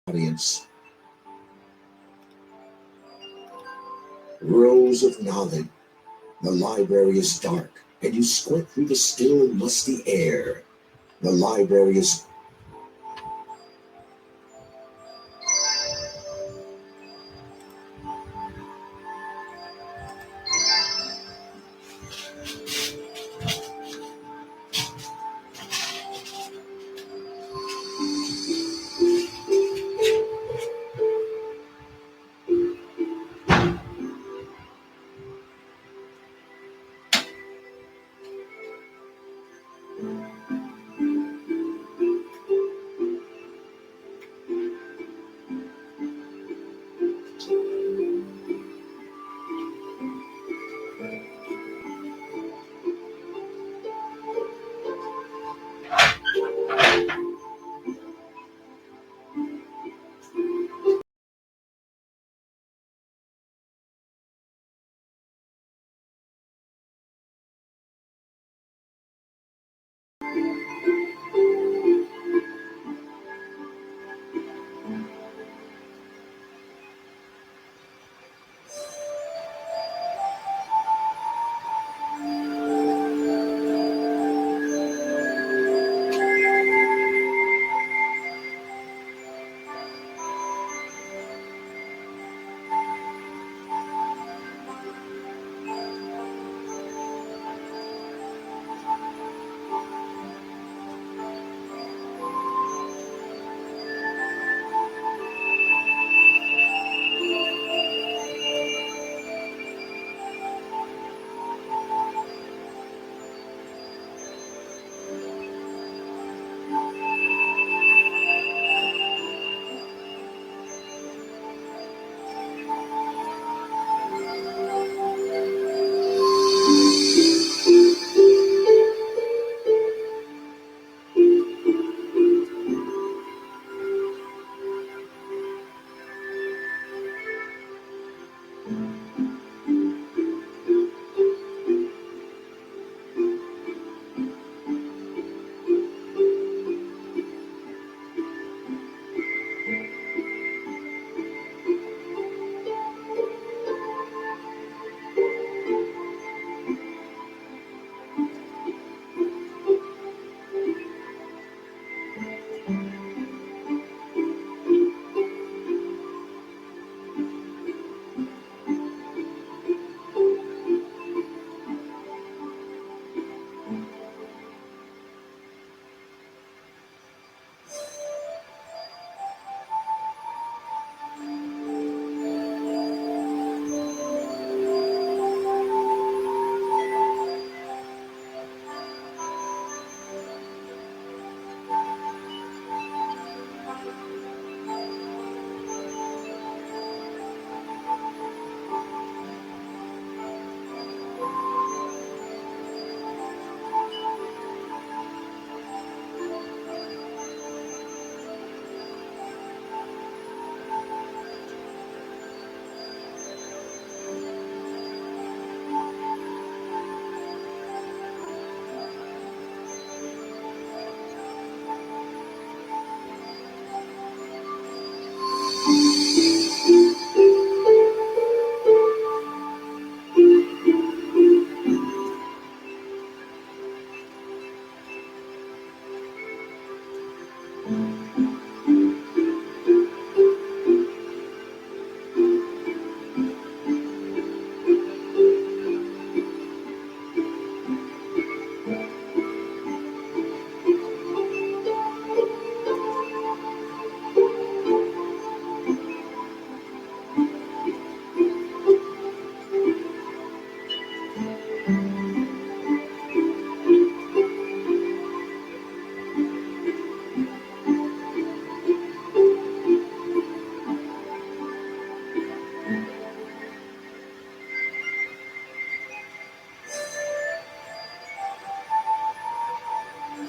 audience. Rows of knowledge. The library is dark, and you squint through the still, musty air. The library is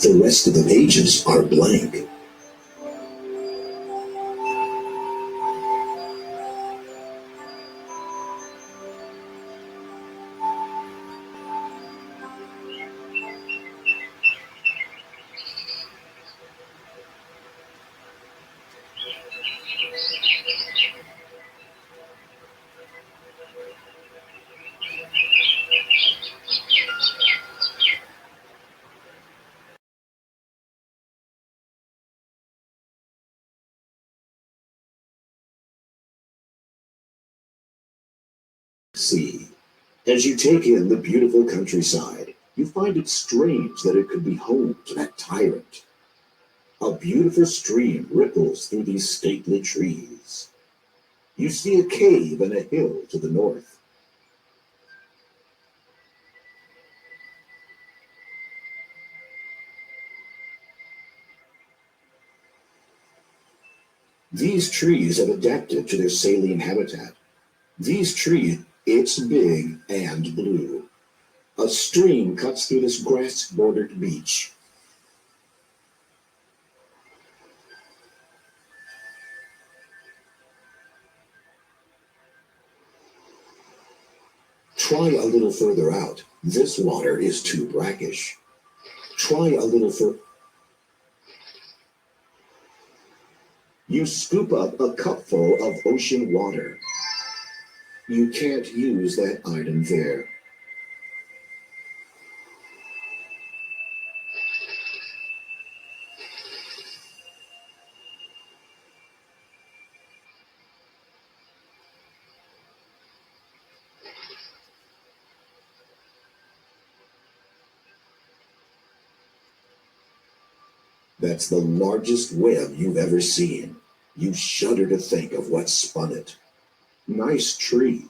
The rest of the pages are blank. sea. As you take in the beautiful countryside, you find it strange that it could be home to that tyrant. A beautiful stream ripples through these stately trees. You see a cave and a hill to the north. These trees have adapted to their saline habitat. These trees, it's big and blue. A stream cuts through this grass-bordered beach. Try a little further out. This water is too brackish. Try a little further. You scoop up a cupful of ocean water. You can't use that item there. That's the largest web you've ever seen. You shudder to think of what spun it. Nice tree.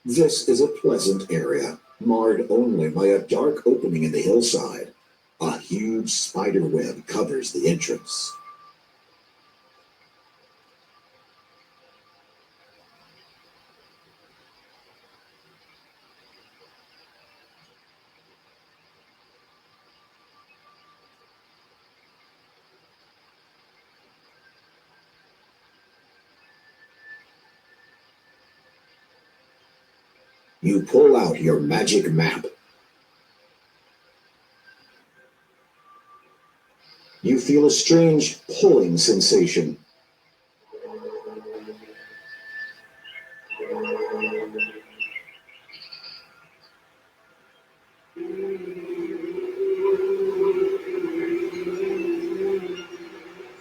This is a pleasant area, marred only by a dark opening in the hillside. A huge spider web covers the entrance. You pull out your magic map. You feel a strange pulling sensation.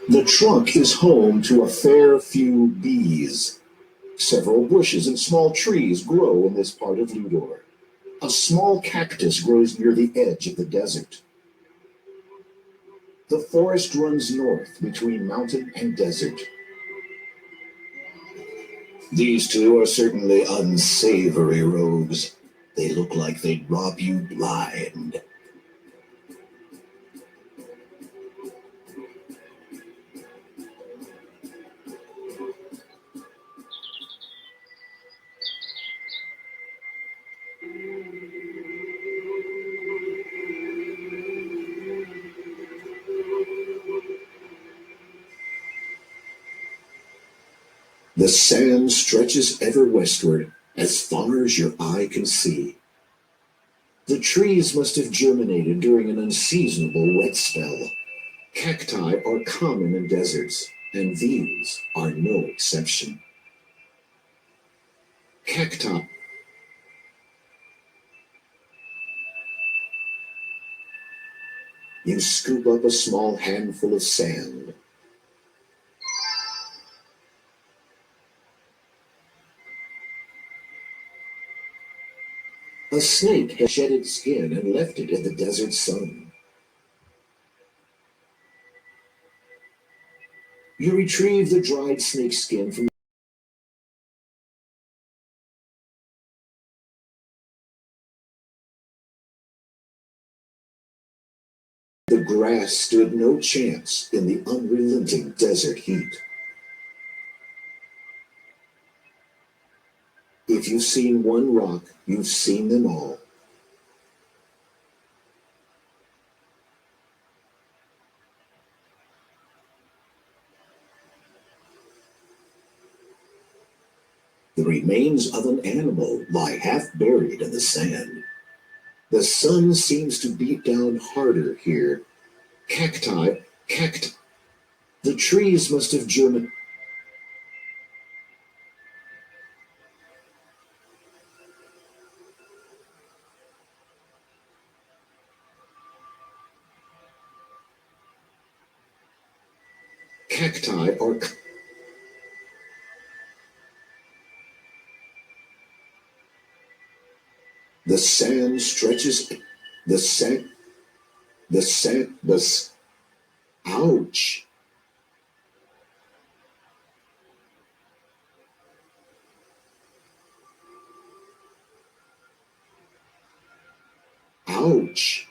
The trunk is home to a fair few bees. Several bushes and small trees grow in this part of Ludor. A small cactus grows near the edge of the desert. The forest runs north between mountain and desert. These two are certainly unsavory rogues. They look like they'd rob you blind. The sand stretches ever westward, as far as your eye can see. The trees must have germinated during an unseasonable wet spell. Cacti are common in deserts, and these are no exception. Cacti. You scoop up a small handful of sand. A snake has shed its skin and left it in the desert sun. You retrieve the dried snake skin from the grass stood no chance in the unrelenting desert heat. If you've seen one rock, you've seen them all. The remains of an animal lie half buried in the sand. The sun seems to beat down harder here. Cacti. The trees must have germinated. Cacti are. The sand stretches. The sand. The sand. Ouch. Ouch.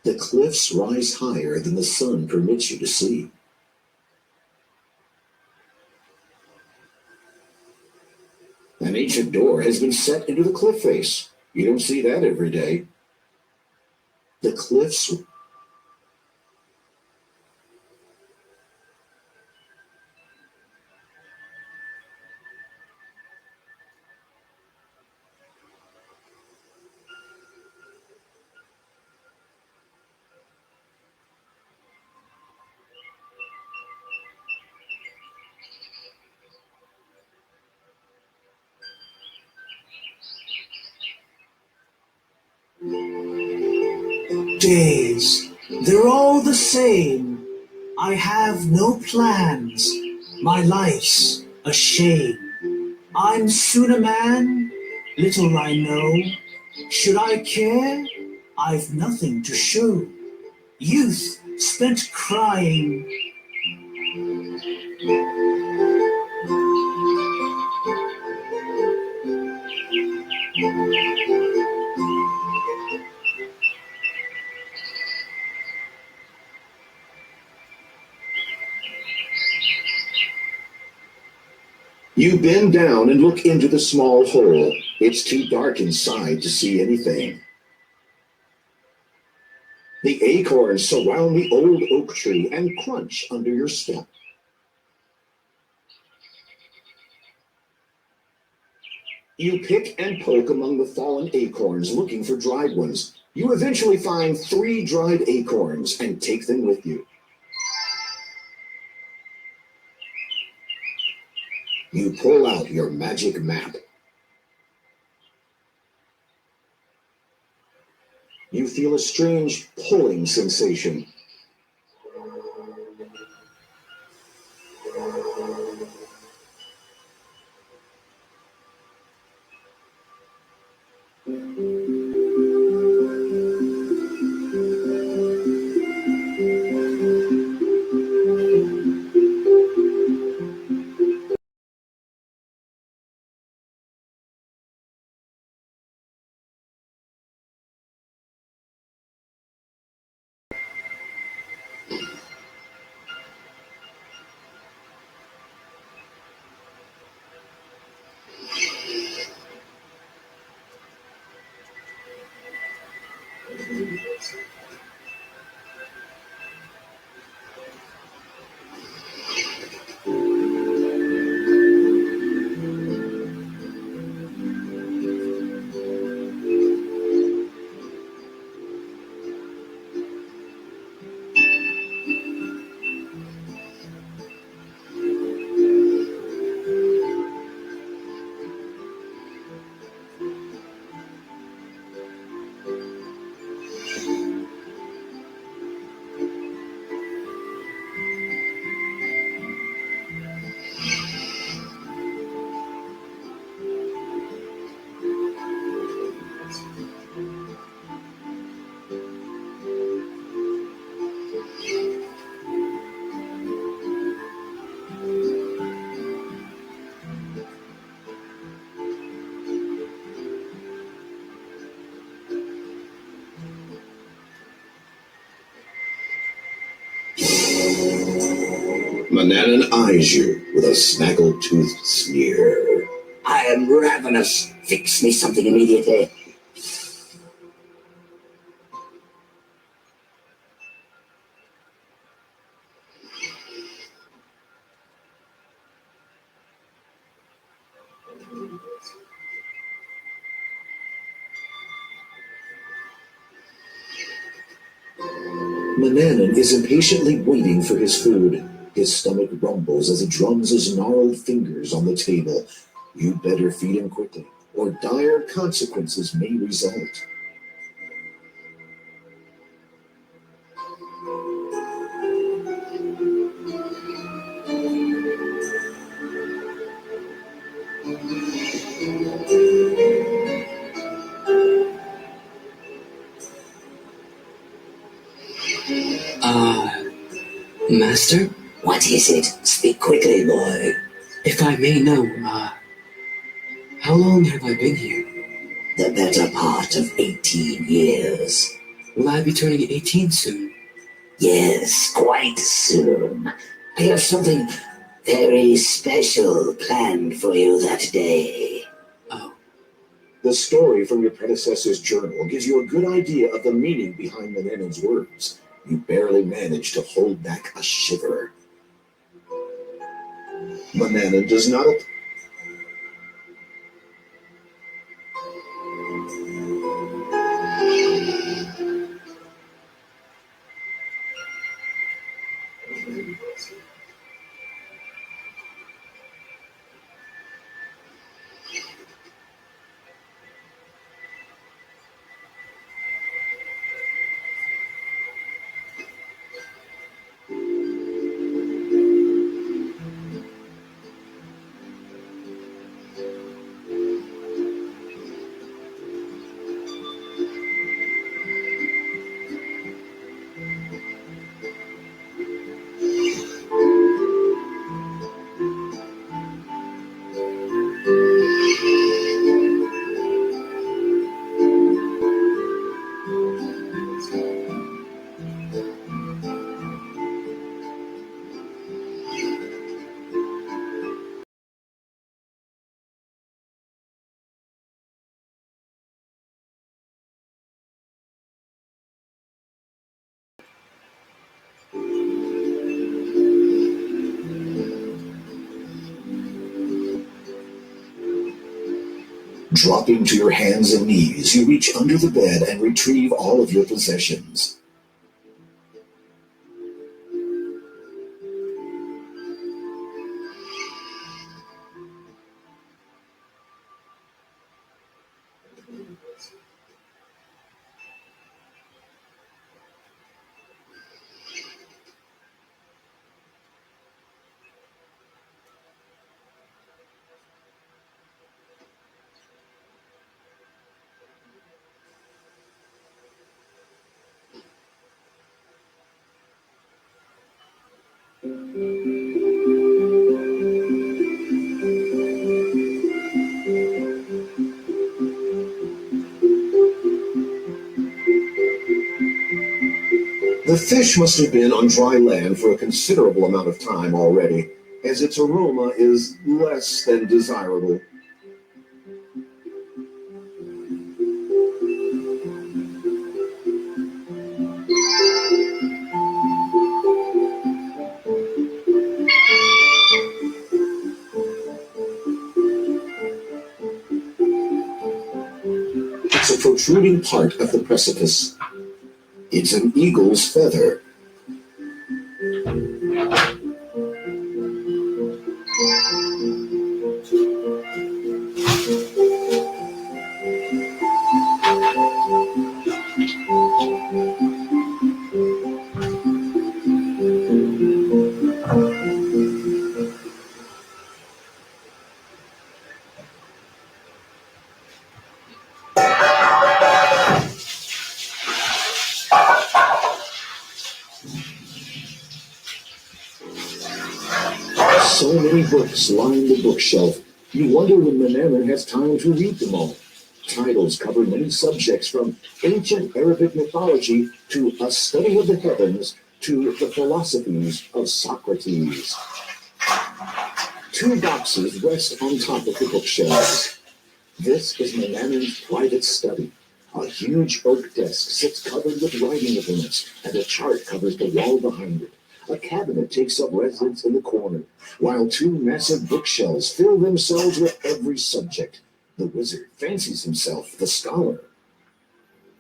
The cliffs rise higher than the sun permits you to see. An ancient door has been set into the cliff face. You don't see that every day. The cliffs. Days, they're all the same. I have no plans. My life's a shame. I'm soon a man, little I know. Should I care? I've nothing to show. Youth spent crying. You bend down and look into the small hole. It's too dark inside to see anything. The acorns surround the old oak tree and crunch under your step. You pick and poke among the fallen acorns looking for dried ones. You eventually find 3 dried acorns and take them with you. You pull out your magic map. You feel a strange pulling sensation. Mananan eyes you with a snaggle-toothed sneer. I am ravenous. Fix me something immediately. Mananan is impatiently waiting for his food. His stomach rumbles as he drums his gnarled fingers on the table. You better feed him quickly. or dire consequences may result. Master? What is it? Speak quickly, boy. If I may know, how long have I been here? The better part of 18 years. Will I be turning 18 soon? Yes, quite soon. I have something very special planned for you that day. Oh. The story from your predecessor's journal gives you a good idea of the meaning behind Manannan's words. You barely managed to hold back a shiver. Manannan does not... Dropping to your hands and knees, you reach under the bed and retrieve all of your possessions. The fish must have been on dry land for a considerable amount of time already, as its aroma is less than desirable. It's a protruding part of the precipice. It's an eagle's feather. So many books line the bookshelf, you wonder when Manannan has time to read them all. Titles cover many subjects from ancient Arabic mythology to a study of the heavens to the philosophies of Socrates. Two boxes rest on top of the bookshelves. This is Manannan's private study. A huge oak desk sits covered with writing implements, and a chart covers the wall behind it. A cabinet takes up residence in the corner, while two massive bookshelves fill themselves with every subject. The wizard fancies himself the scholar.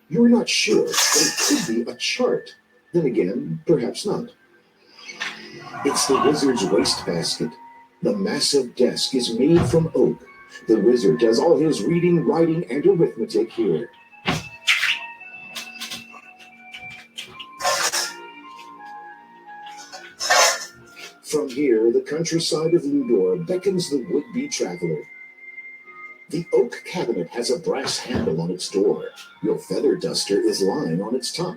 You're not sure, but it could be a chart. Then again, perhaps not. It's the wizard's wastebasket. The massive desk is made from oak, The wizard does all his reading, writing, and arithmetic here. From here, the countryside of Ludor beckons the would-be traveler. The oak cabinet has a brass handle on its door. Your feather duster is lying on its top.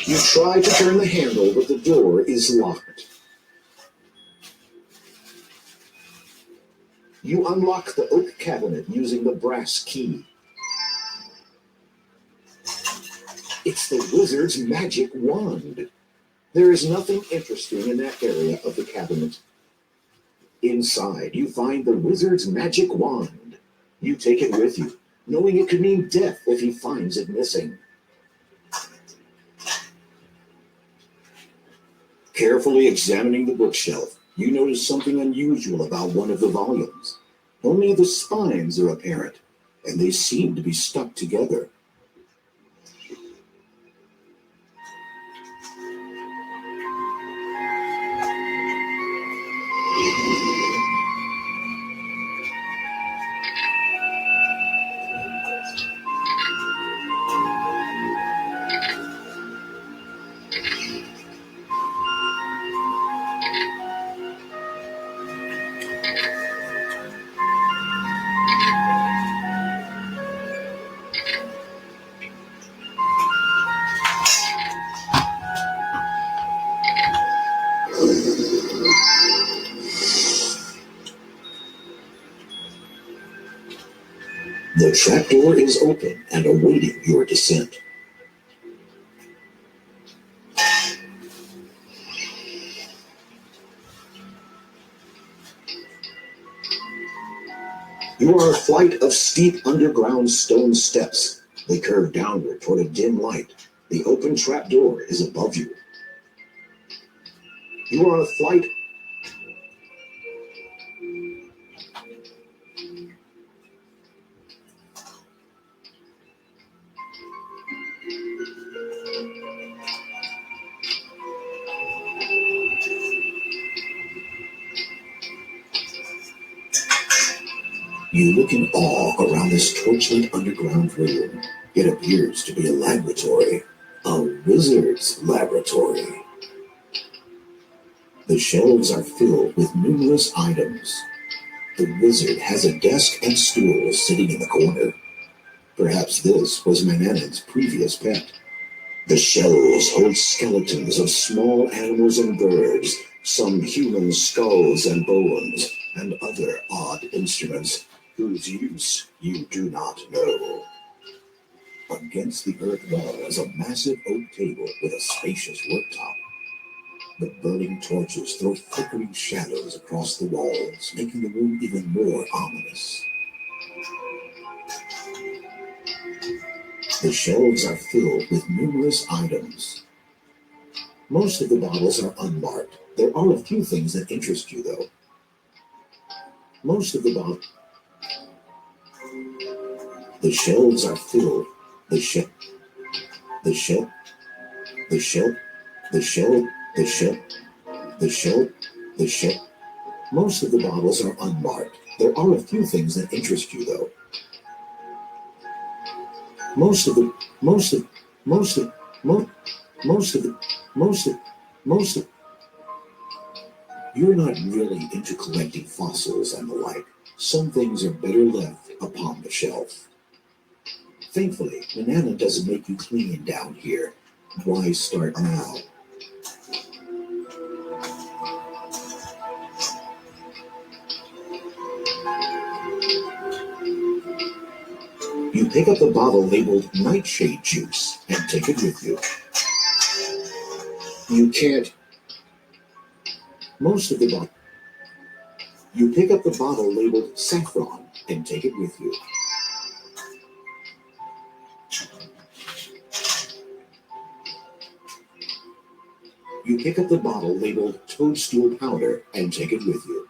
You try to turn the handle, but the door is locked. You unlock the oak cabinet using the brass key. It's the wizard's magic wand. There is nothing interesting in that area of the cabinet. Inside, you find the wizard's magic wand. You take it with you, knowing it could mean death if he finds it missing. Carefully examining the bookshelf, you notice something unusual about one of the volumes. Only the spines are apparent, and they seem to be stuck together. The trapdoor is open and awaiting your descent. You are a flight of steep underground stone steps. They curve downward toward a dim light. The open trapdoor is above you. You are a flight You look in awe around this torchlit underground room. It appears to be a laboratory, a wizard's laboratory. The shelves are filled with numerous items. The wizard has a desk and stool sitting in the corner. Perhaps this was Manannan's previous pet. The shelves hold skeletons of small animals and birds, some human skulls and bones, and other odd instruments whose use you do not know. Against the earth wall is a massive oak table with a spacious worktop. The burning torches throw flickering shadows across the walls, making the room even more ominous. The shelves are filled with numerous items. Most of the bottles are unmarked. There are a few things that interest you, though. The shelves are filled. Most of the bottles are unmarked. There are a few things that interest you, though. You're not really into collecting fossils and the like. Some things are better left upon the shelf. Thankfully, Manannan doesn't make you clean down here. Why start now? You pick up the bottle labeled nightshade juice and take it with you. You pick up the bottle labeled saffron and take it with you. You pick up the bottle labeled toadstool powder and take it with you.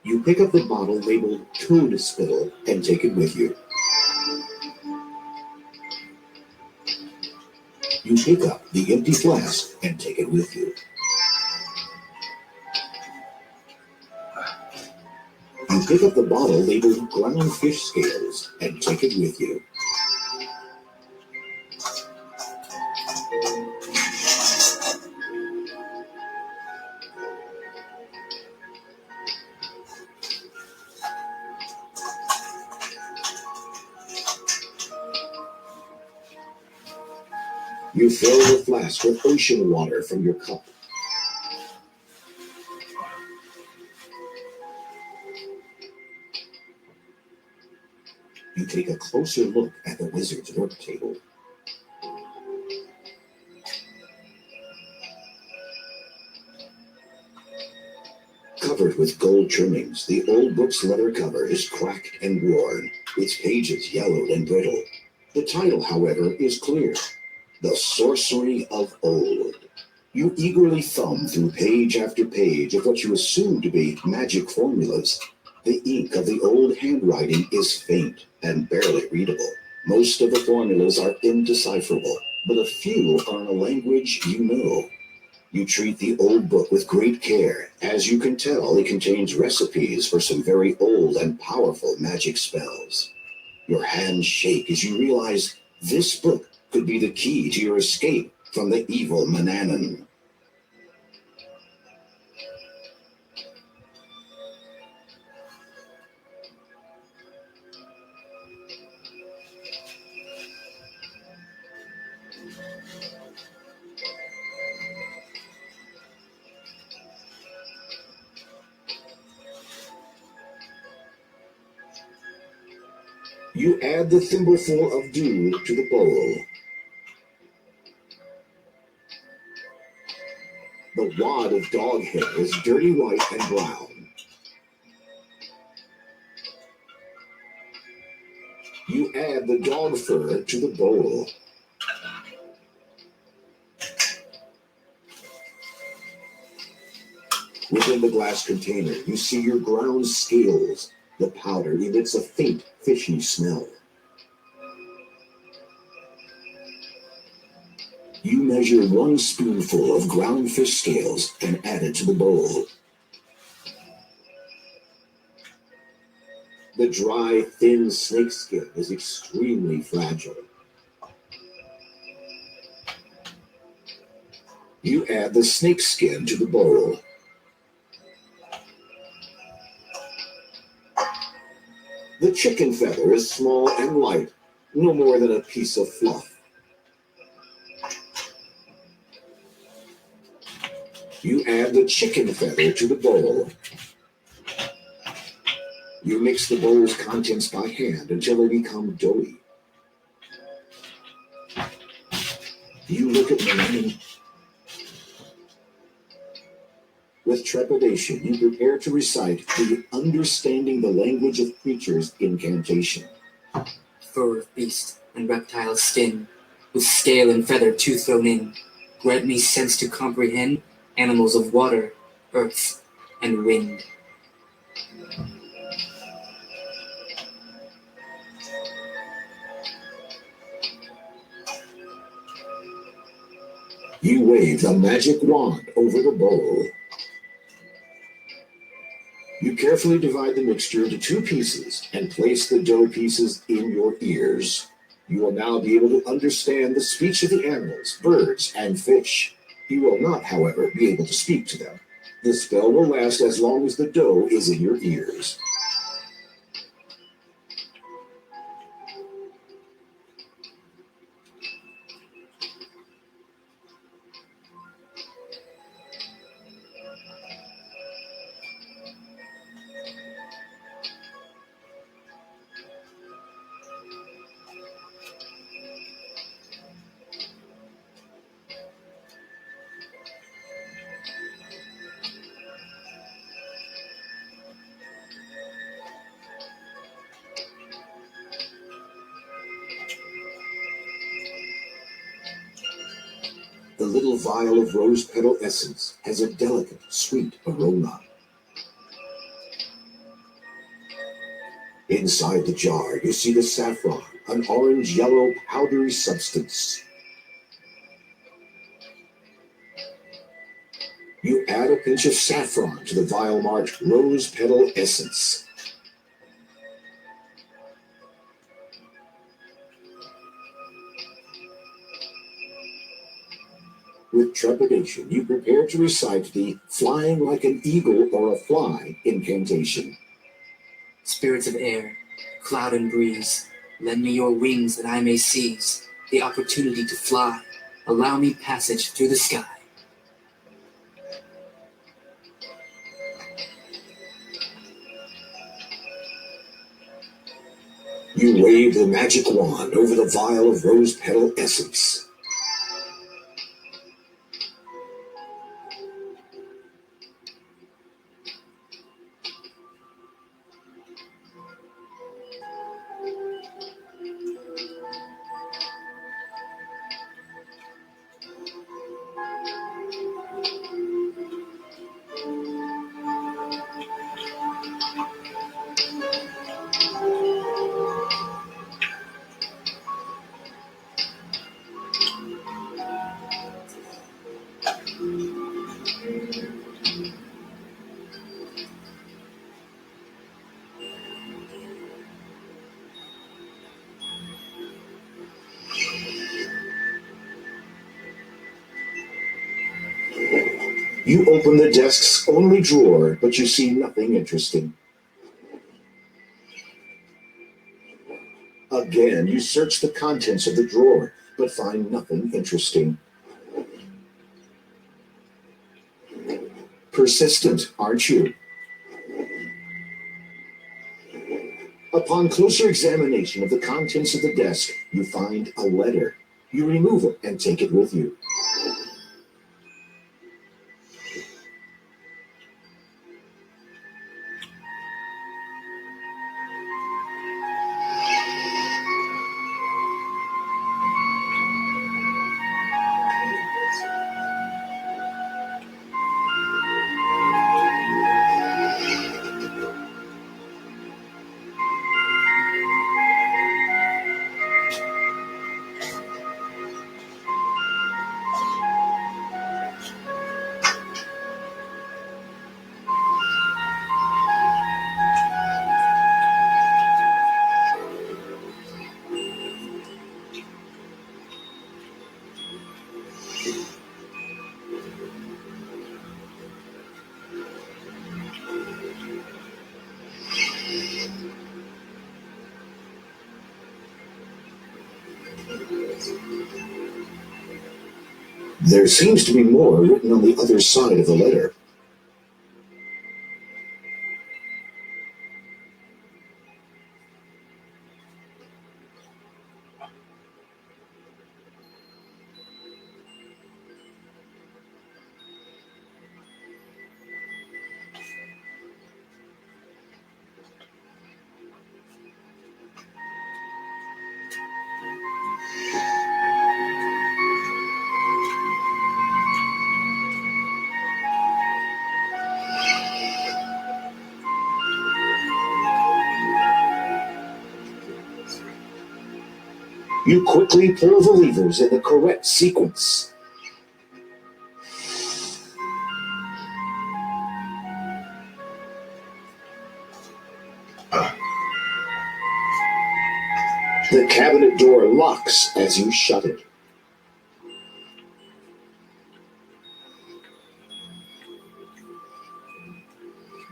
You You pick up the bottle labeled Toad Spittle and take it with you. You pick up the empty flask and take it with you. You pick up the bottle labeled Ground Fish Scales and take it with you. You fill the flask with ocean water from your cup. You take a closer look at the wizard's work table. Covered with gold trimmings, the old book's leather cover is cracked and worn, its pages yellowed and brittle. The title, however, is clear: The Sorcery of Old. You eagerly thumb through page after page of what you assume to be magic formulas. The ink of the old handwriting is faint and barely readable. Most of the formulas are indecipherable, but a few are in a language you know. You treat the old book with great care, as you can tell it contains recipes for some very old and powerful magic spells. Your hands shake as you realize this book could be the key to your escape from the evil Manannan. You add the thimbleful of dew to the bowl. The wad of dog hair is dirty white and brown. You add the dog fur to the bowl. Within the glass container, you see your ground scales. The powder emits a faint, fishy smell. You measure 1 spoonful of ground fish scales and add it to the bowl. The dry, thin snake skin is extremely fragile. You add the snake skin to the bowl. The chicken feather is small and light, no more than a piece of fluff. You add the chicken feather to the bowl. You mix the bowl's contents by hand until they become doughy. You look at Manannan. With trepidation, you prepare to recite the Understanding the Language of Creatures incantation. Fur of beast and reptile skin, with scale and feather too thrown in, grant me sense to comprehend animals of water, earth, and wind. You wave the magic wand over the bowl. You carefully divide the mixture into 2 pieces and place the dough pieces in your ears. You will now be able to understand the speech of the animals, birds, and fish. You will not, however, be able to speak to them. This spell will last as long as the dough is in your ears. The little vial of rose petal essence has a delicate, sweet aroma. Inside the jar, you see the saffron, an orange-yellow powdery substance. You add a pinch of saffron to the vial marked Rose Petal Essence. With trepidation, you prepare to recite the flying like an eagle or a fly incantation. Spirits of air, cloud and breeze, lend me your wings that I may seize the opportunity to fly. Allow me passage through the sky. You wave the magic wand over the vial of rose petal essence. You open the desk's only drawer, but you see nothing interesting. Again, you search the contents of the drawer, but find nothing interesting. Persistent, aren't you? Upon closer examination of the contents of the desk, you find a letter. You remove it and take it with you. There seems to be more written on the other side of the letter. You quickly pull the levers in the correct sequence. The cabinet door locks as you shut it.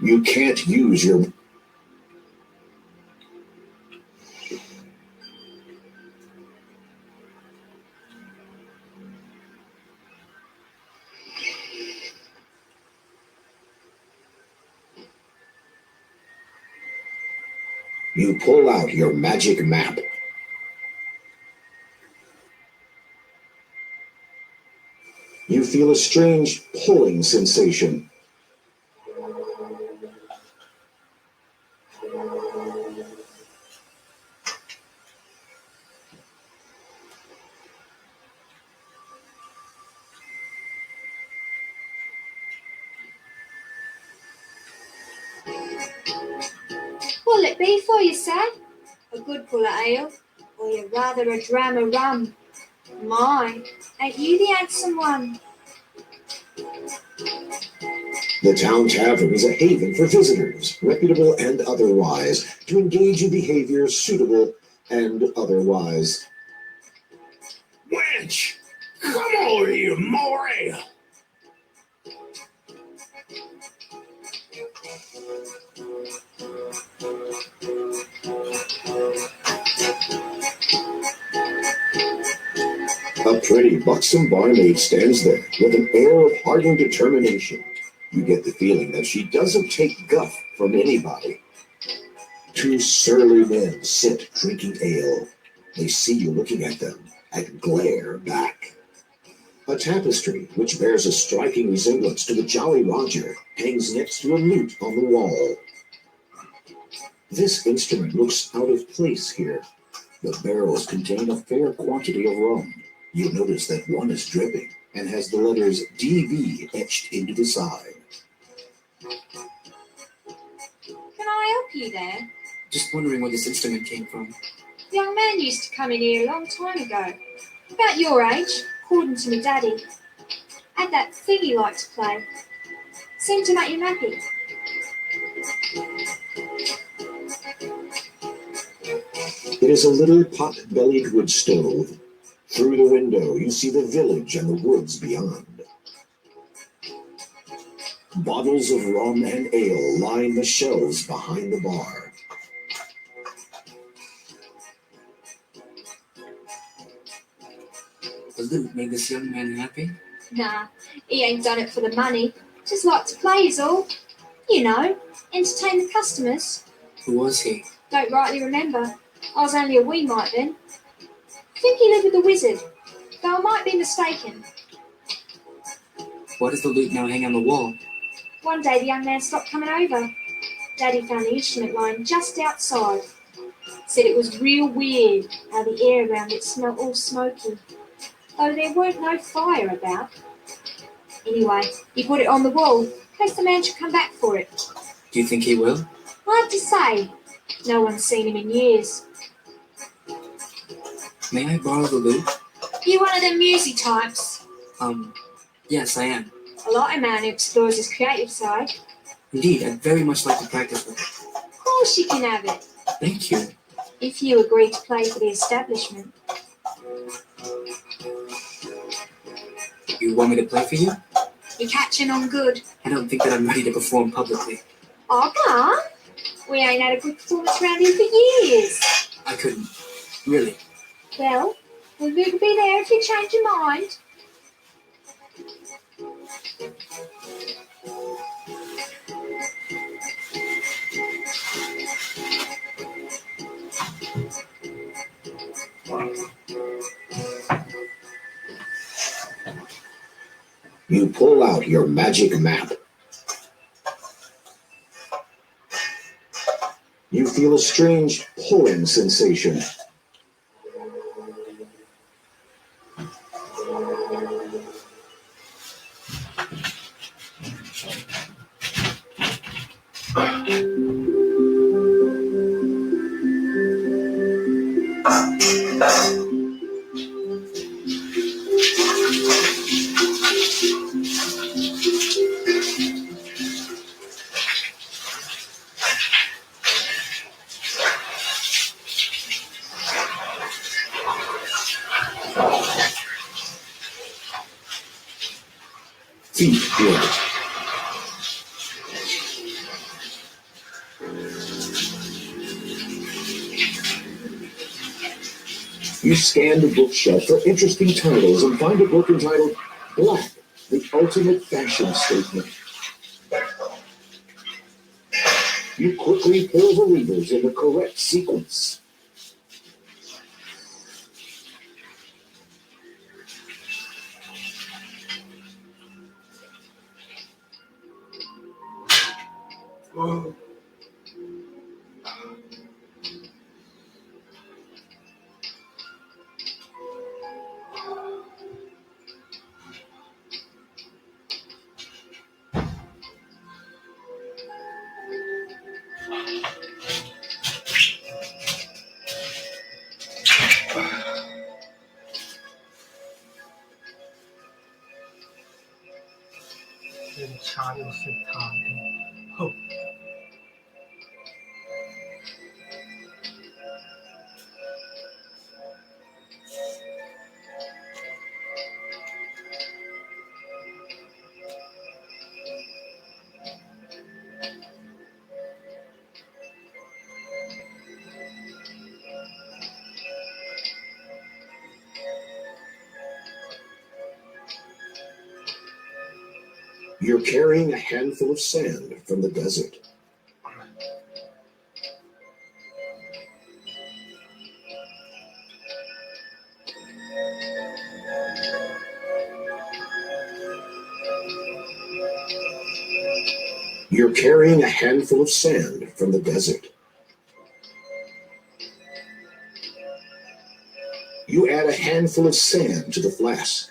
You can't use your... You pull out your magic map. You feel a strange pulling sensation. What'll it be for you, Sad? A good pull of ale, or you rather a dram of rum? My, ain't you the handsome one? The town tavern is a haven for visitors, reputable and otherwise, to engage in behaviors suitable and otherwise. Wench! Come over, you Maury! A pretty, buxom barmaid stands there with an air of hardened determination. You get the feeling that she doesn't take guff from anybody. Two surly men sit drinking ale. They see you looking at them and glare back. A tapestry, which bears a striking resemblance to the Jolly Roger, hangs next to a lute on the wall. This instrument looks out of place here. The barrels contain a fair quantity of rum. You notice that one is dripping and has the letters DB etched into the side. Can I help you there? Just wondering where this instrument came from. The young man used to come in here a long time ago. About your age, according to my daddy. Had that thing he liked to play. Seemed to make him happy. It is a little pot-bellied wood stove. Through the window, you see the village and the woods beyond. Bottles of rum and ale line the shelves behind the bar. The lute made this young man happy? Nah, he ain't done it for the money. Just like to play is all. You know, entertain the customers. Who was he? Don't rightly remember. I was only a wee mite then. I think he lived with the wizard, though I might be mistaken. Why does the lute now hang on the wall? One day the young man stopped coming over. Daddy found the instrument lying just outside. Said it was real weird how the air around it smelled all smoky, though there weren't no fire about. Anyway, he put it on the wall, in case the man should come back for it. Do you think he will? Hard to say. No one's seen him in years. May I borrow the lute? You one of them music types? Yes, I am. I like a man who explores his creative side. Indeed, I'd very much like to practice with it. Of course you can have it, Thank you. if you agree to play for the establishment. You want me to play for you? You're catching on good. I don't think that I'm ready to perform publicly. I can't. We ain't had a good performance around here for years. I couldn't. Really. Well, the lute will be there if you change your mind. You pull out your magic map. You feel a strange pulling sensation. Feet good. You scan the bookshelf for interesting titles and find a book entitled Black, the Ultimate Fashion Statement. You quickly pull the levers in the correct sequence. child of time and hope. You're carrying a handful of sand from the desert. You're carrying a handful of sand from the desert. You add a handful of sand to the flask.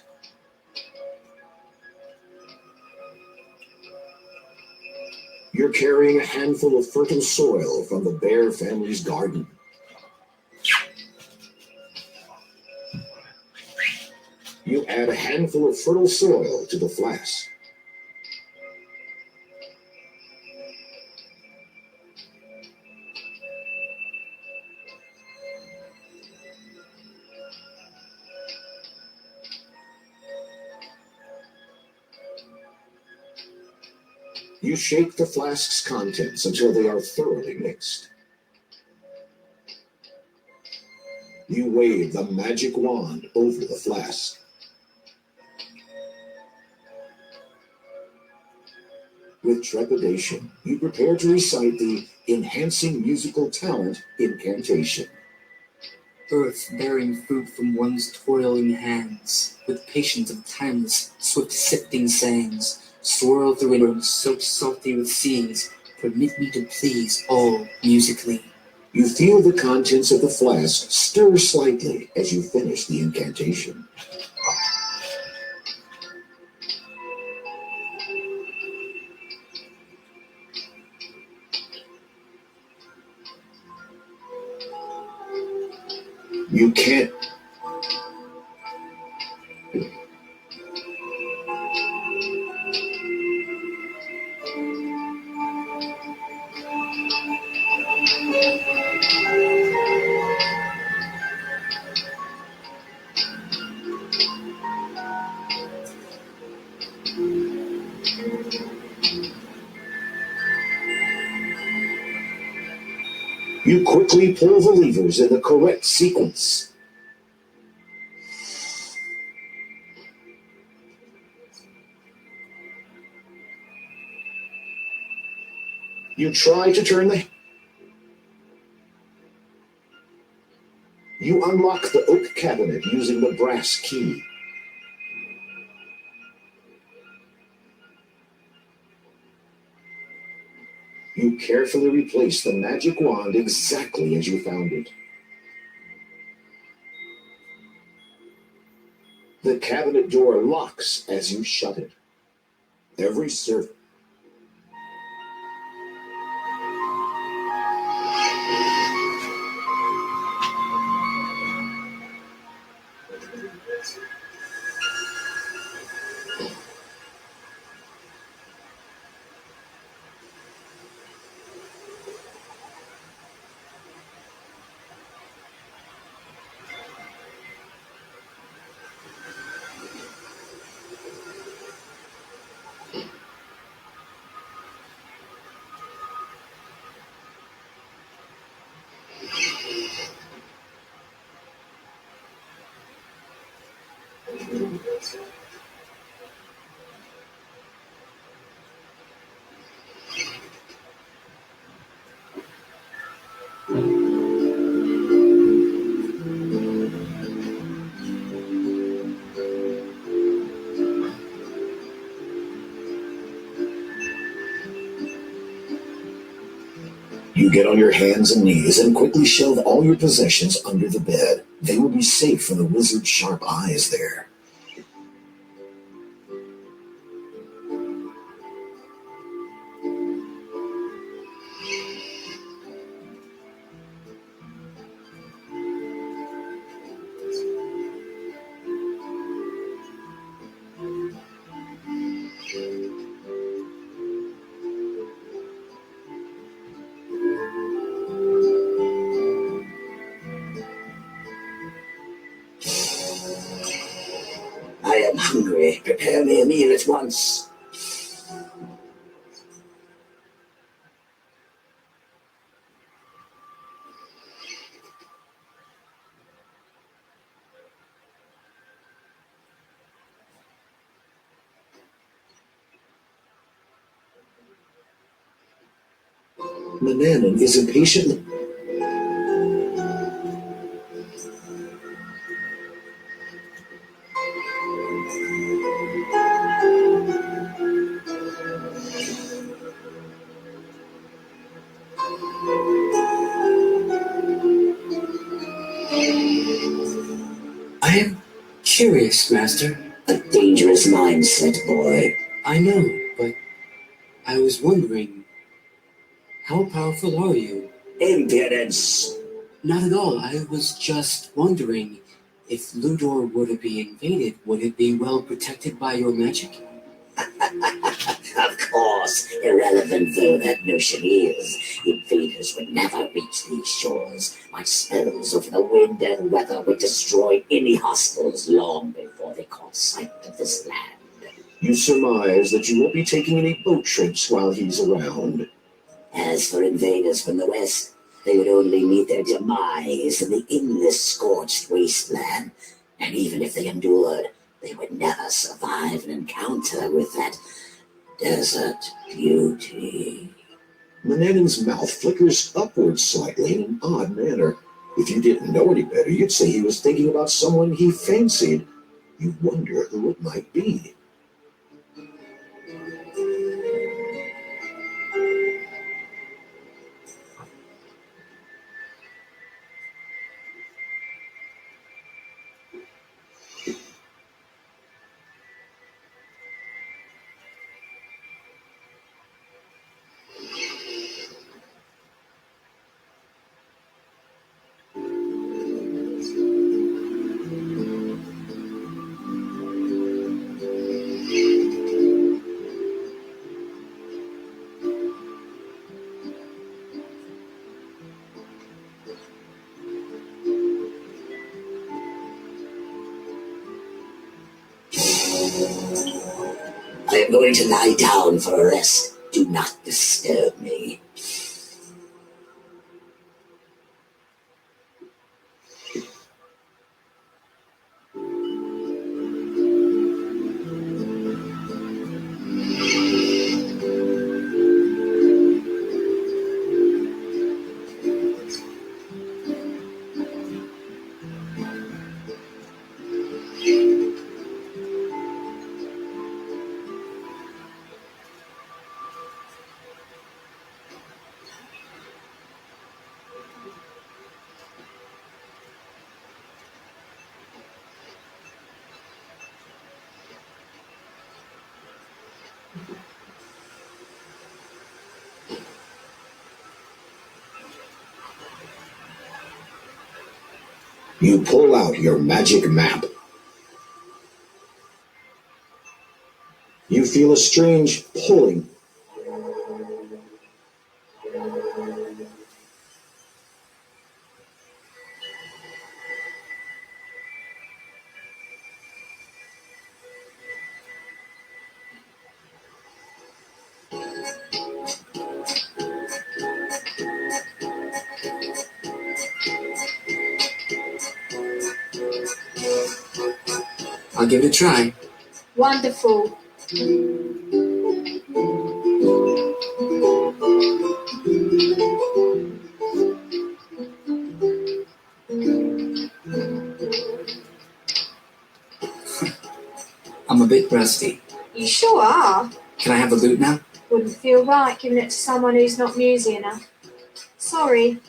You're carrying a handful of fertile soil from the bear family's garden. You add a handful of fertile soil to the flask. You shake the flask's contents until they are thoroughly mixed. You wave the magic wand over the flask. With trepidation, you prepare to recite the enhancing musical talent incantation. Earth bearing fruit from one's toiling hands, with patience of timeless, swift sifting sands, swirl through an earth soaked salty with seas, permit me to please all musically. You feel the contents of the flask stir slightly as you finish the incantation. You can't. You quickly pull the levers in the correct sequence. You try to turn the... You unlock the oak cabinet using the brass key. You carefully replace the magic wand exactly as you found it. The cabinet door locks as you shut it. Every servant. You get on your hands and knees and quickly shove all your possessions under the bed. They will be safe from the wizard's sharp eyes there. hungry. Prepare me a meal at once. Mananan is impatient. I am curious, Master. A dangerous mindset, boy. I know, but I was wondering, how powerful are you? Impudence. Not at all. I was just wondering, if Ludor were to be invaded, would it be well protected by your magic? Of course, irrelevant though that notion is, invaders would never reach these shores. My spells over the wind and weather would destroy any hostiles long before they caught sight of this land. You surmise that you won't be taking any boat trips while he's around. As for invaders from the west, they would only meet their demise in the endless scorched wasteland. And even if they endured, they would never survive an encounter with that desert beauty. Manannan's mouth flickers upwards slightly in an odd manner. If you didn't know any better, you'd say he was thinking about someone he fancied. You wonder who it might be. I am going to lie down for a rest. Do not disturb me. You pull out your magic map. You feel a strange pulling. I'll give it a try. Wonderful. I'm a bit rusty. You sure are. Can I have a loot now? Wouldn't feel right giving it to someone who's not newsy enough. Sorry.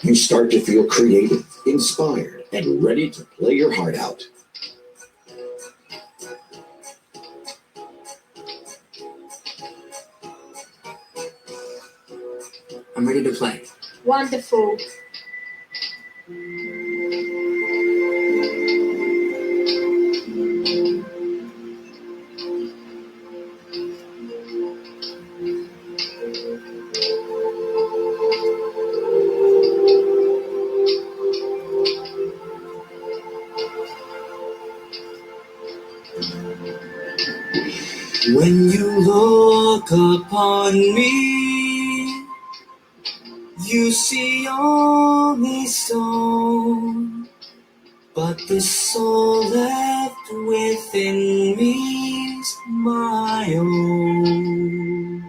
You start to feel creative, inspired, and ready to play your heart out. I'm ready to play. Wonderful. When you look upon me, you see only stone, but the soul left within me's my own.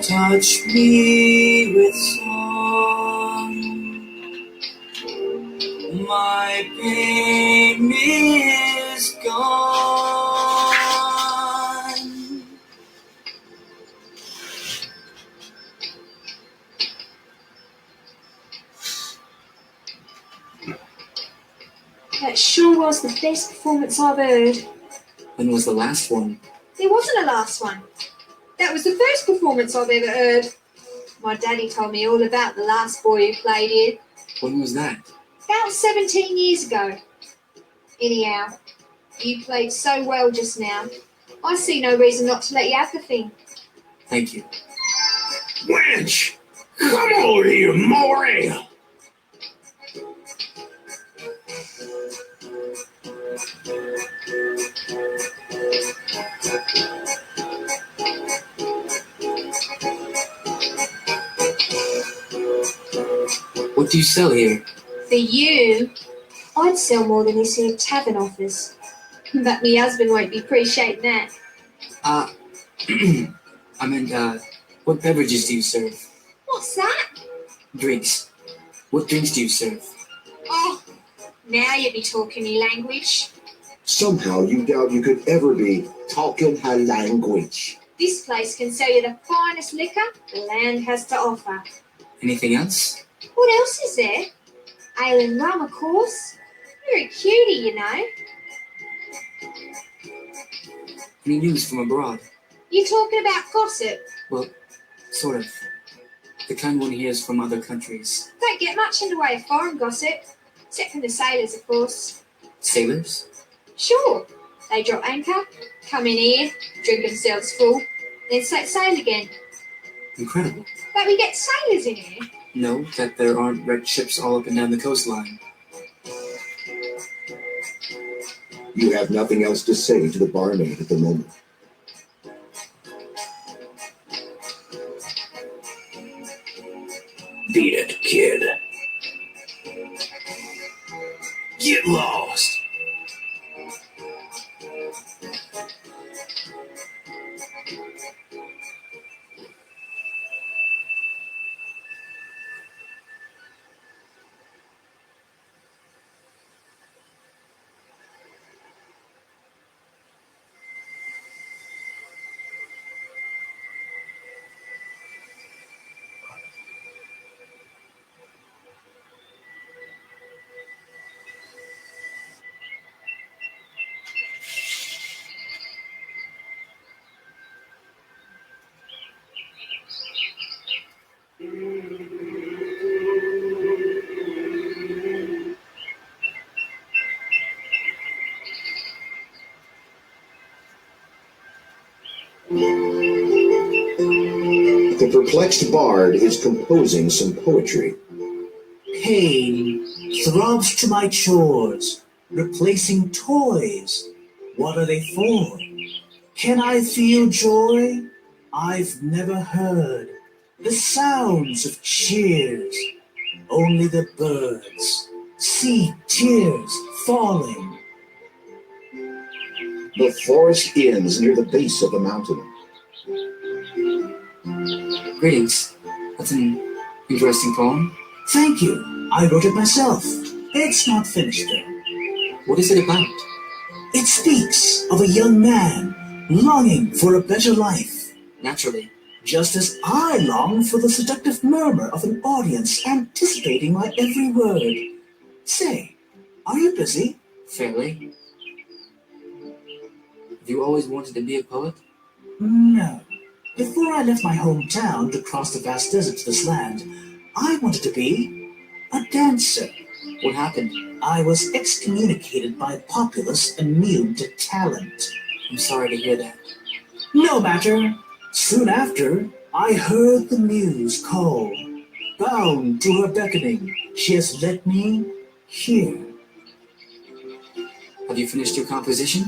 Touch me with song, my pain is gone. That sure was the best performance I've heard. When was the last one? There wasn't a last one. That was the first performance I've ever heard. My daddy told me all about the last boy who played here. When was that? About 17 years ago. Anyhow, you played so well just now. I see no reason not to let you have the thing. Thank you. Wench! Come over here, Maury! What do you sell here? For you, I'd sell more than this here tavern offers. But me husband won't be appreciating that. I meant, what beverages do you serve? What's that? Drinks. What drinks do you serve? Oh, now you be talking me language. Somehow you doubt you could ever be talking her language. This place can sell you the finest liquor the land has to offer. Anything else? What else is there? Ale and rum, of course. You're a cutie, you know. Any news from abroad? You talking about gossip? Well, sort of. The kind one hears from other countries. Don't get much in the way of foreign gossip. Except from the sailors, of course. Sailors? Sure. They drop anchor, come in here, drink themselves full, then set sail again. Incredible. But we get sailors in here. No, that there aren't wrecked ships all up and down the coastline. You have nothing else to say to the barmaid at the moment. Beat it, kid. Get lost. The perplexed bard is composing some poetry. Pain throbs to my chores, replacing toys. What are they for? Can I feel joy? I've never heard the sounds of cheers. Only the birds see tears falling. The forest ends near the base of the mountain. Greetings. That's an interesting poem. Thank you. I wrote it myself. It's not finished though. What is it about? It speaks of a young man longing for a better life, Naturally. just as I long for the seductive murmur of an audience anticipating my every word. Say, are you busy? Fairly. Have you always wanted to be a poet? No. Before I left my hometown to cross the vast desert to this land, I wanted to be a dancer. What happened? I was excommunicated by a populace immune to talent. I'm sorry to hear that. No matter. Soon after, I heard the muse call. Bound to her beckoning, she has led me here. Have you finished your composition?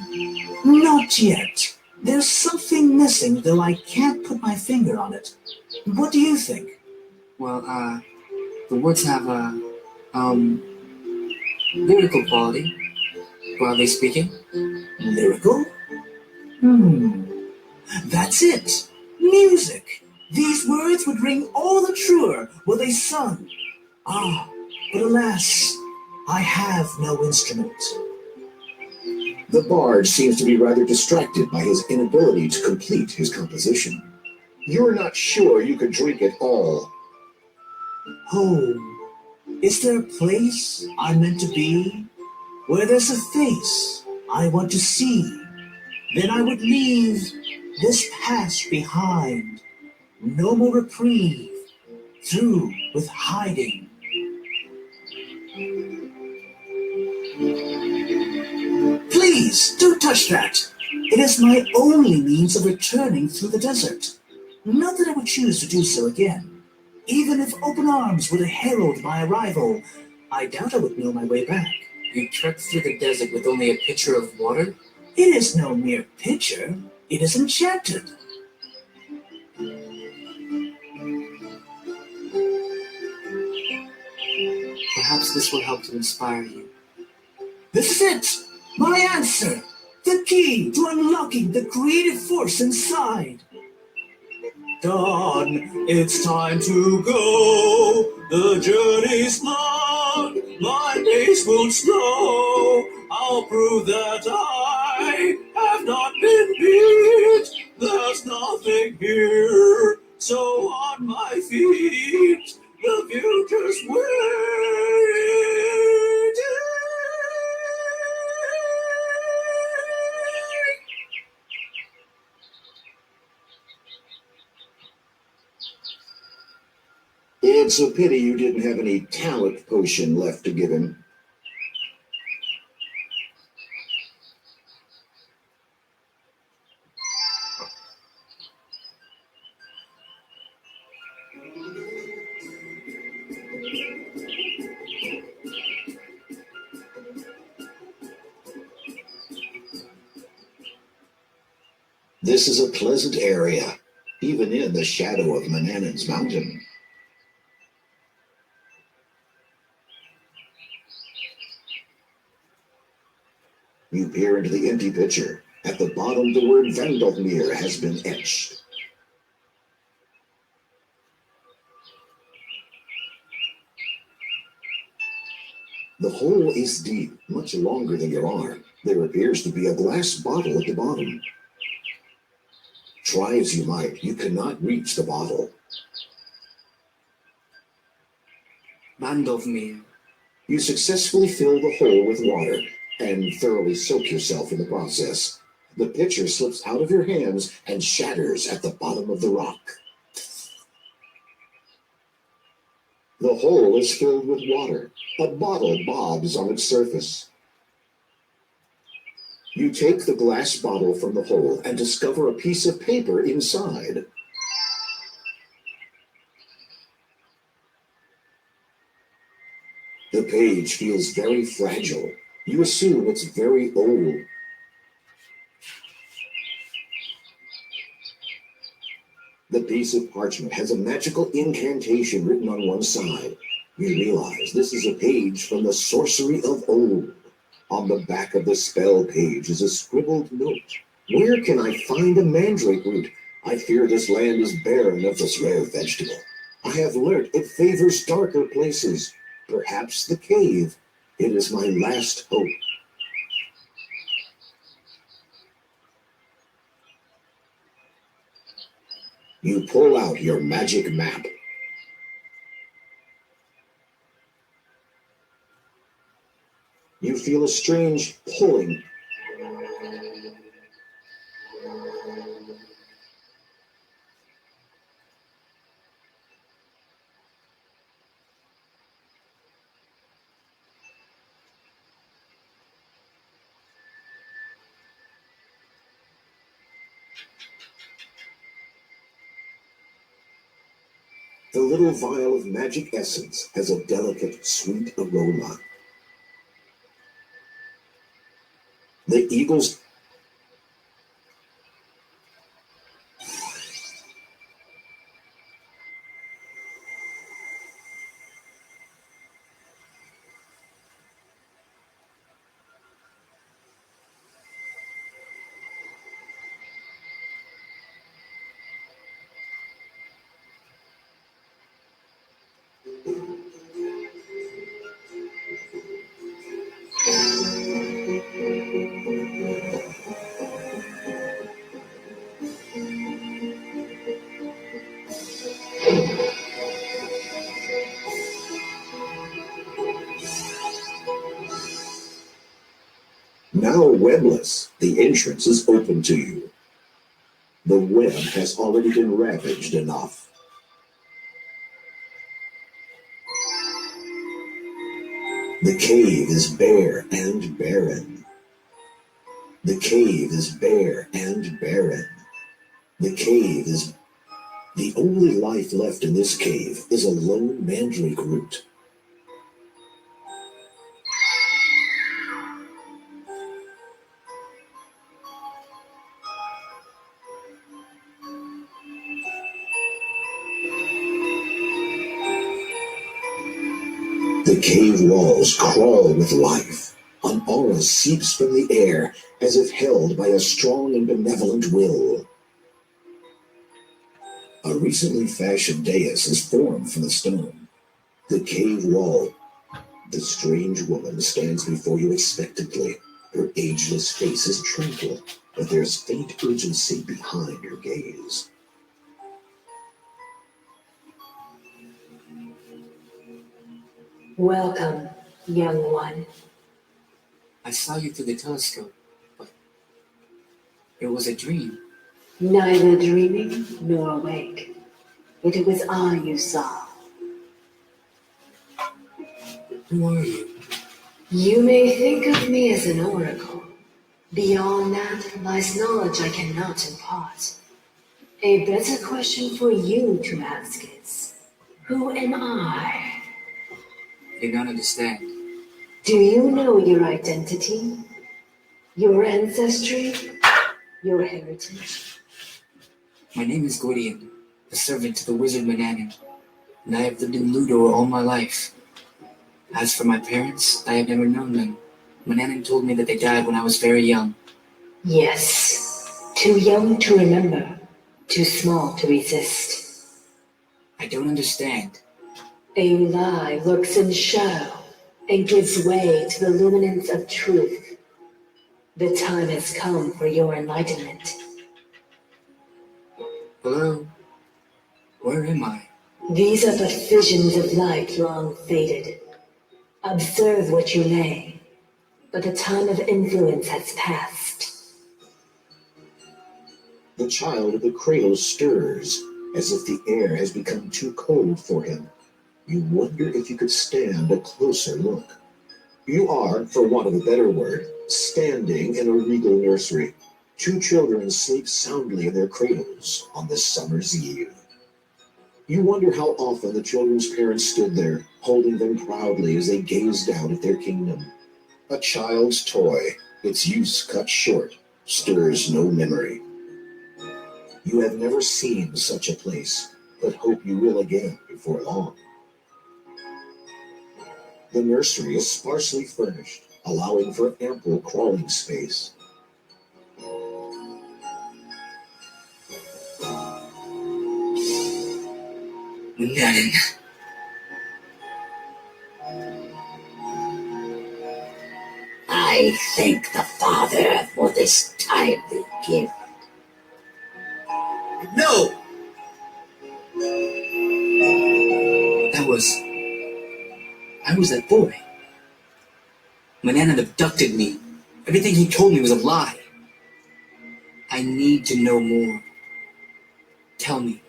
Not yet. There's something missing, though I can't put my finger on it. What do you think? Well, the words have lyrical quality, broadly speaking. Lyrical? That's it. Music. These words would ring all the truer were they sung. But alas, I have no instrument. The bard seems to be rather distracted by his inability to complete his composition. You're not sure you could drink it all. Home. Is there a place I'm meant to be? Where there's a face I want to see? Then I would leave this past behind. No more reprieve. Through with hiding. Please, don't touch that. It is my only means of returning through the desert. Not that I would choose to do so again. Even if open arms were to herald my arrival, I doubt I would know my way back. You trekked through the desert with only a pitcher of water? It is no mere pitcher. It is enchanted. Perhaps this will help to inspire you. This is it! My answer! The key to unlocking the creative force inside! Dawn, it's time to go. The journey's long. My pace won't slow. I'll prove that I have not been beat. There's nothing here. So on my feet, the future's waiting. It's a pity you didn't have any talent potion left to give him. This is a pleasant area, even in the shadow of Manannan's mountain. You peer into the empty pitcher. At the bottom, the word Vandalmere has been etched. The hole is deep, much longer than your arm. There appears to be a glass bottle at the bottom. Try as you might, you cannot reach the bottle. Vandalmere. You successfully fill the hole with water and thoroughly soak yourself in the process. The pitcher slips out of your hands and shatters at the bottom of the rock. The hole is filled with water. A bottle bobs on its surface. You take the glass bottle from the hole and discover a piece of paper inside. The page feels very fragile. You assume it's very old. The piece of parchment has a magical incantation written on one side. You realize this is a page from the sorcery of old. On the back of the spell page is a scribbled note. Where can I find a mandrake root? I fear this land is barren of this rare vegetable. I have learnt it favors darker places. Perhaps the cave. It is my last hope. You pull out your magic map. You feel a strange pulling. The little vial of magic essence has a delicate, sweet aroma. The eagles Now webless, the entrance is open to you. The web has already been ravaged enough. The cave is bare and barren. The cave is bare and barren. The cave is... The only life left in this cave is a lone mandrake root. The cave walls crawl with life. An aura seeps from the air as if held by a strong and benevolent will. A recently fashioned dais is formed from the stone. The cave wall. The strange woman stands before you expectantly. Her ageless face is tranquil, but there's faint urgency behind her gaze. Welcome, young one. I saw you through the telescope, but it was a dream. Neither dreaming nor awake. It was I you saw. Who are you? You may think of me as an oracle. Beyond that lies knowledge I cannot impart. A better question for you to ask is, who am I? I do not understand. Do you know your identity? Your ancestry? Your heritage? My name is Gordian, a servant to the wizard Mananan, and I have lived in Ludor all my life. As for my parents, I have never known them. Mananan told me that they died when I was very young. Yes, too young to remember, too small to resist. I don't understand. A lie lurks in shadow and gives way to the luminance of truth. The time has come for your enlightenment. Hello? Where am I? These are but visions of life long faded. Observe what you may, but the time of influence has passed. The child of the cradle stirs, as if the air has become too cold for him. You wonder if you could stand a closer look. You are, for want of a better word, standing in a regal nursery. Two children sleep soundly in their cradles on this summer's eve. You wonder how often the children's parents stood there, holding them proudly as they gazed out at their kingdom. A child's toy, its use cut short, stirs no memory. You have never seen such a place, but hope you will again before long. The nursery is sparsely furnished, allowing for ample crawling space. Mananan. I thank the Father for this timely gift. No! I was that boy. Mananan abducted me. Everything he told me was a lie. I need to know more. Tell me.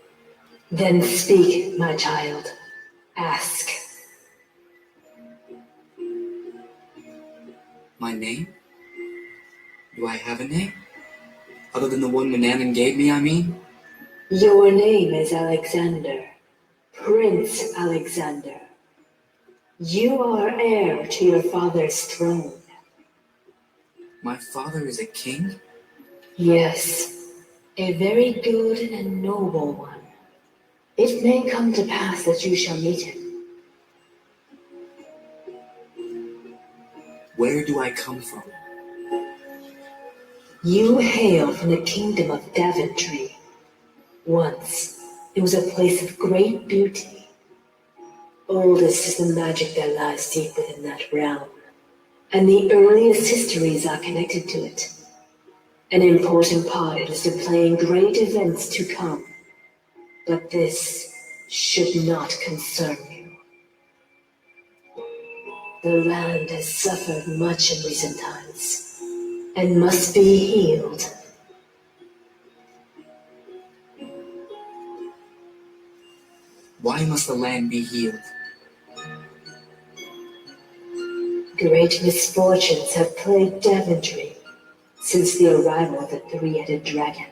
Then speak, my child. Ask. My name? Do I have a name? Other than the one Mananan gave me, I mean? Your name is Alexander. Prince Alexander. You are heir to your father's throne. My father is a king? Yes, a very good and noble one. It may come to pass that you shall meet him. Where do I come from? You hail from the kingdom of Daventry. Once, it was a place of great beauty. Oldest is the magic that lies deep within that realm, and the earliest histories are connected to it. An important part is to play in great events to come, but this should not concern you. The land has suffered much in recent times, and must be healed. Why must the land be healed? Great misfortunes have plagued Daventry since the arrival of the three-headed dragon.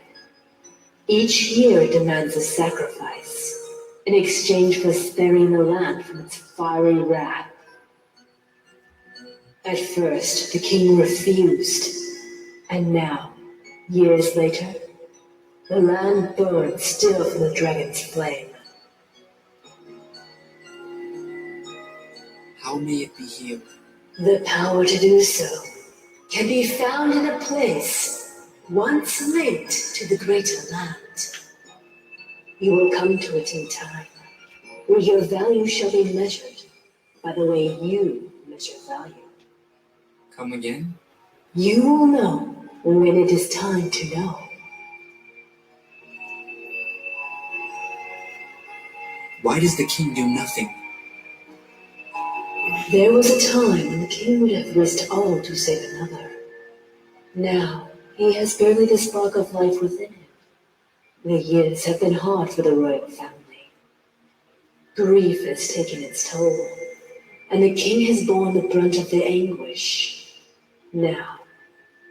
Each year it demands a sacrifice in exchange for sparing the land from its fiery wrath. At first, the king refused, and now, years later, the land burns still from the dragon's flame. How may it be healed? The power to do so can be found in a place once linked to the greater land. You will come to it in time, where your value shall be measured by the way you measure value. Come again? You will know when it is time to know. Why does the king do nothing? There was a time when the king would have risked all to save another. Now, he has barely the spark of life within him. The years have been hard for the royal family. Grief has taken its toll, and the king has borne the brunt of the anguish. Now,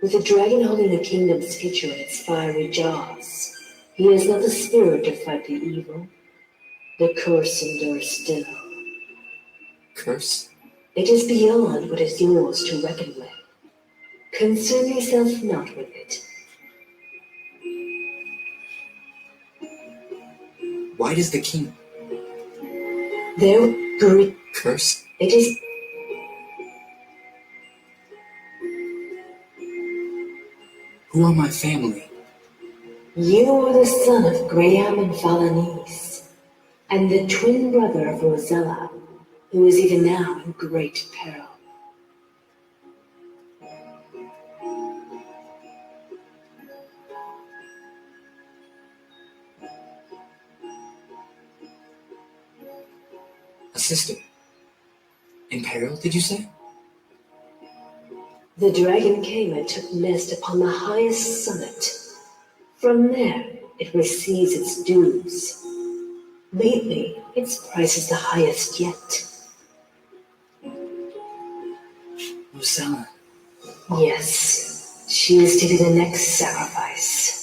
with the dragon holding the kingdom's future in its fiery jaws, he has not the spirit to fight the evil. The curse endures still. Curse? It is beyond what is yours to reckon with. Concern yourself not with it. Why does the king curse? It is. Who are my family? You are the son of Graham and Valanice, and the twin brother of Rosella, who is even now in great peril. A sister. In peril, did you say? The dragon came and took nest upon the highest summit. From there, it receives its dues. Lately, its price is the highest yet. Rosella. Yes, she is to be the next sacrifice.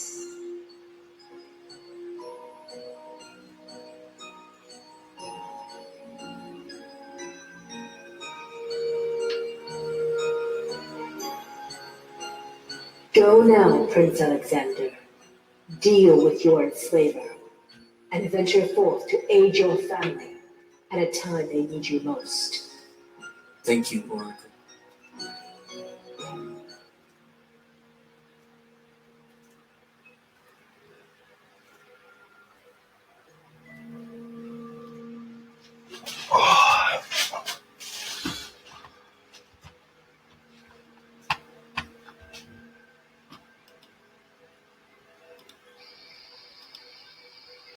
Go now, Prince Alexander. Deal with your enslaver, and venture forth to aid your family at a time they need you most. Thank you, Orc.